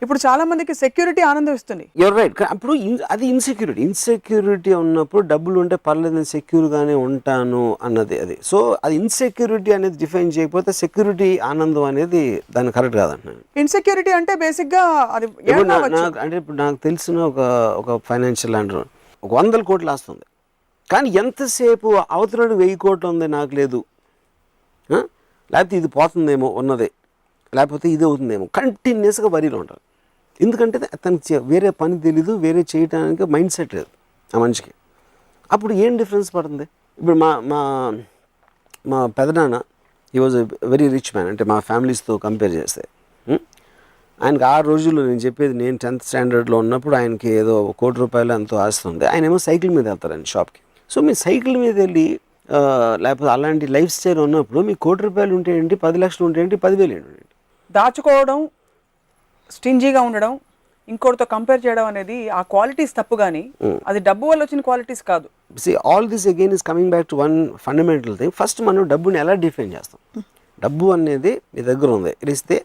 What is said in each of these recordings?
ఇప్పుడు చాలా మందికి సెక్యూరిటీ ఆనందం ఇస్తుంది. You're right. అప్పుడు అది ఇన్సెక్యూరిటీ ఉన్నప్పుడు డబ్బులు ఉంటే పర్లేదు నేను సెక్యూర్గానే ఉంటాను అన్నది అది. సో అది ఇన్సెక్యూరిటీ అనేది డిఫైన్ చేయకపోతే సెక్యూరిటీ ఆనందం అనేది దాన్ని కరెక్ట్ కాదంటున్నాను. ఇన్సెక్యూరిటీ అంటే బేసిక్గా అది ఇప్పుడు నాకు తెలిసిన ఒక ఫైనాన్షియల్ ల్యాండర్ 100 కోట్లు ఆస్తుంది, కానీ ఎంతసేపు అవతలడు 1000 కోట్లు ఉంది నాకు లేదు, లేకపోతే ఇది పోతుందేమో ఉన్నదే, లేకపోతే ఇది అవుతుందేమో, కంటిన్యూస్గా వరీలో ఉంటారు. ఎందుకంటే అతనికి వేరే పని తెలీదు, వేరే చేయడానికి మైండ్ సెట్ లేదు ఆ మనిషికి. అప్పుడు ఏం డిఫరెన్స్ పడుతుంది? ఇప్పుడు మా పెదనాన్న he was a very rich man, అంటే మా ఫ్యామిలీస్తో కంపేర్ చేస్తే. ఆయనకి ఆ రోజుల్లో నేను చెప్పేది, నేను 10th స్టాండర్డ్లో ఉన్నప్పుడు ఆయనకి ఏదో 1 కోటి రూపాయలు ఎంతో ఆస్తుంది. ఆయన ఏమో సైకిల్ మీద వెళ్తారండి షాప్కి. సో మీ సైకిల్ మీద వెళ్ళి లేకపోతే అలాంటి లైఫ్ స్టైల్ ఉన్నప్పుడు మీకు 1 కోటి రూపాయలు ఉంటే ఏంటి, 10 లక్షలు ఉంటే ఏంటి, 10,000 ఏంటి? దాచుకోవడం, స్టింజీగా ఉండడం, ఇంకోటితో కంపేర్ చేయడం అనేది ఆ క్వాలిటీస్ తప్పు, కానీ అది డబ్బు వల్ల వచ్చిన క్వాలిటీస్ కాదు. All this again is coming back to one fundamental thing. First మనం డబ్బుని ఎలా డిఫైన్ చేస్తాం? డబ్బు అనేది మీ దగ్గర ఉంది, ఇస్తే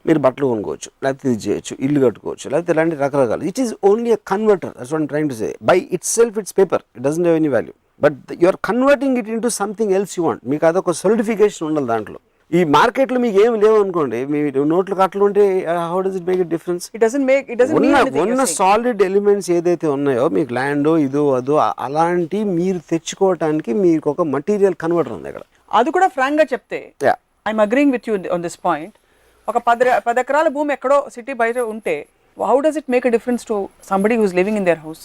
మీరు బట్టలు కొనుక్కోవచ్చు, లేకపోతే ఇది చేయొచ్చు, ఇల్లు కట్టుకోవచ్చు, లేకపోతే ఇలాంటి రకరకాలు. It is only a converter. That's what I'm trying to say. By itself it's paper, it doesn't have any value, but you are converting it into something else you want. మీకు అదొక certification ఉండాలి దాంట్లో. ఈ మార్కెట్లో మీకు ఏమి లేవు అనుకోండి, మీ నోట్లు కట్టలు ఉంటే how does it make it difference? ఉన్న సాలిడ్ ఎలిమెంట్స్ ఏదైతే ఉన్నాయో, మీకు ల్యాండ్ ఇదో అదో అలాంటి మీరు తెచ్చుకోవటానికి మీకు ఒక మటీరియల్ కన్వర్టర్ ఉంది అక్కడ. అది కూడా ఫ్రాంక్ గా చెప్తే, I'm agreeing with you on this point. ఒక 10 ఎకరాల భూమి ఎక్కడో సిటీ బయట ఉంటే, how does it make a difference to somebody who is living in their house?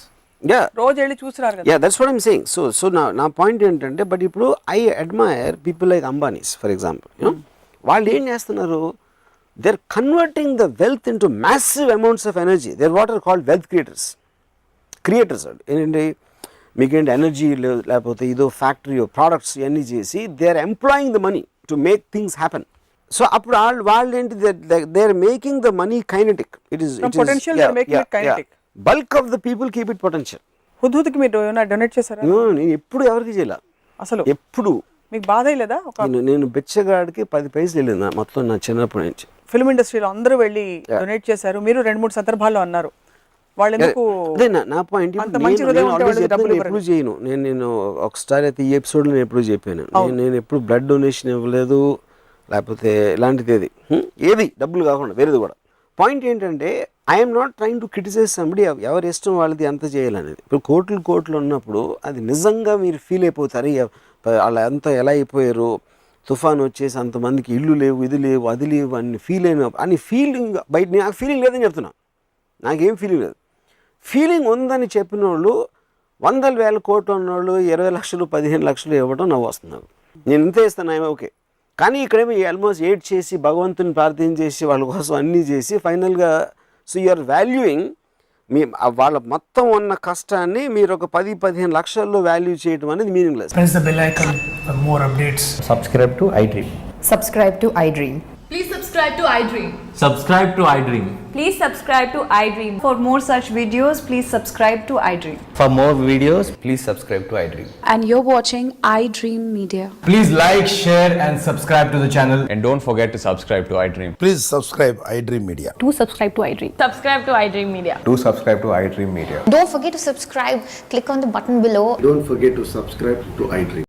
రోజు వెళ్ళి చూసిరారు కదా. That's what I'm saying. So నా పాయింట్ ఏంటంటే, బట్ ఇప్పుడు I admire people like Ambanis for example. వాళ్ళు ఏం చేస్తున్నారు? They are converting the wealth into massive amounts of energy. They are what are called wealth creators. ఏంటంటే మీకేంటి ఎనర్జీ లేకపోతే ఇదో ఫ్యాక్టరీ ప్రోడక్ట్స్ ఇవన్నీ చేసి they are employing the money to make things happen. So అప్పుడు వాళ్ళు ఏంటి, they are making the money kinetic. It is bulk of the people keep it potential. హుద్హుద్కి మీరు డొనేట్ చేశారా? నేను ఎప్పుడు ఎవరికి చేయలే అసలు. ఎప్పుడు మీకు బాధ లేదా? నేను బిచ్చగాడికి 10 పైసలు వెళ్ళింది మొత్తం నా చిన్నప్పటి నుంచి. ఫిల్మ్ ఇండస్ట్రీలో అందరూ వెళ్ళి డొనేట్ చేశారు, మీరు 2-3 సందర్భాల్లో అన్నారు. వాళ్ళు ఎందుకు? అదే నా పాయింట్. ఎప్పుడు చేయను నేను ఒకసారి అయితే ఈ ఎపిసోడ్లో నేను ఎప్పుడు చెప్పాను, నేను ఎప్పుడు బ్లడ్ డొనేషన్ ఇవ్వలేదు, లేకపోతే ఇలాంటిది ఏది డబ్బులు కాకుండా వేరేది కూడా. పాయింట్ ఏంటంటే, I'm not trying to criticize somebody. ఎవరి ఇష్టం వాళ్ళది ఎంత చేయాలనేది. ఇప్పుడు కోట్లు ఉన్నప్పుడు అది నిజంగా మీరు ఫీల్ అయిపోతారు, వాళ్ళు ఎంత ఎలా అయిపోయారు, తుఫాన్ వచ్చేసి అంతమందికి ఇల్లు లేవు, ఇది లేవు, అది లేవు అని ఫీలింగ్ బయట. నాకు ఫీలింగ్ లేదని చెప్తున్నా, నాకేం ఫీలింగ్ లేదు. ఫీలింగ్ ఉందని చెప్పిన వాళ్ళు 100,000 కోట్లు ఉన్నవాళ్ళు 20 లక్షలు 15 లక్షలు ఇవ్వడం నవ్వు వస్తున్నారు. నేను ఇంత ఇస్తాను, ఓకే. కానీ ఇక్కడేమో ఆల్మోస్ట్ 8 చేసి భగవంతుని ప్రార్థన చేసి వాళ్ళ కోసం అన్నీ చేసి ఫైనల్గా సో యూఆర్ వాల్యూయింగ్ వాళ్ళ మొత్తం ఉన్న కష్టాన్ని మీరు ఒక 10-15 లక్షల్లో వాల్యూ చేయడం అనేది meaningless. Press the bell icon for more updates. Subscribe to iDream. Subscribe to iDream. Please subscribe to iDream. Subscribe to iDream. Please subscribe to iDream. For more such videos, please subscribe to iDream. For more videos, please subscribe to iDream. And you're watching iDream Media. Please like, share and subscribe to the channel. And don't forget to subscribe to iDream. Please subscribe iDream Media. Do subscribe to iDream. Subscribe to iDream Media. Do subscribe to iDream Media. Don't forget to subscribe. Click on the button below. Don't forget to subscribe to iDream.